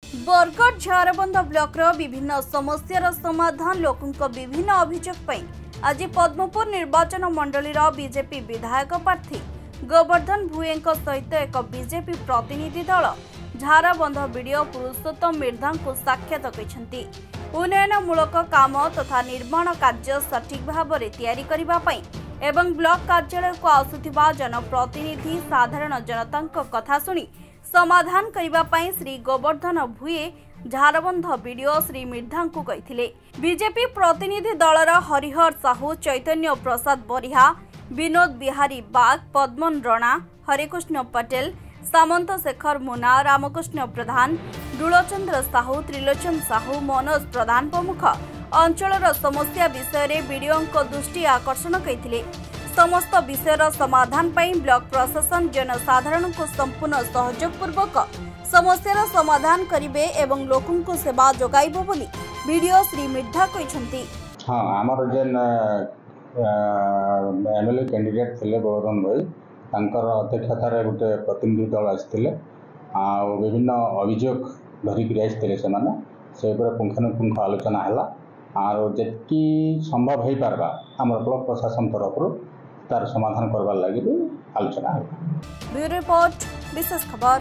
Bargarh Jharbandh block विभिन्न समस्यार समाधान लोकों विभिन्न अभियोग आज पद्मपुर निर्वाचन मंडली बीजेपी विधायक प्रार्थी गोवर्धन भुए सहित एक बीजेपी प्रतिनिधि दल झारबंध बीडीओ पुरुषोत्तम मिर्धा को साक्षात करते उन्नयनमूलक काम तथा निर्माण कार्य सठिक भाव में तैयारी करने एवं ब्लॉक कार्यालय को आसुथिबा जनप्रतिनिधि साधारण जनता कथा सुनी समाधान करने श्री गोवर्धन भुए झारबंध बीडीओ श्री मिर्धा को कही बीजेपी प्रतिनिधि दलर हरिहर साहू चैतन्य प्रसाद बरिहा विनोद बिहारी बाग पद्मन रणा हरिकृष्ण पटेल सामंत शेखर मुना रामकृष्ण प्रधान डुलचंद्र साहू त्रिलोचन साहू मनोज प्रधान प्रमुख अंचल समस्या विषय बीडीओ दृष्टि आकर्षण करते समस्त विषयर समाधान पर ब्लॉक प्रशासन जनसाधारण को संपूर्ण सहयोगपूर्वक समस्यार समाधान करिवे एवं लोकों को सेवा जोगाइबो बोली बीडीओ श्री मिर्धा कहते। हाँ आमर जेन एमएलए कैंडिडेट थे गोवर्धन भाई तांकर अध्यक्षतार गोटे प्रतिनिधि दल आसते विभिन्न अभियोग धरिक आसते से पुंखानुपुंख आलोचना है और जी संभव हो पार्बा आम ब्लॉक प्रशासन तरफ तार समाधान करवार लगी भी आलोचना है। ब्यूरो रिपोर्ट विशेष खबर।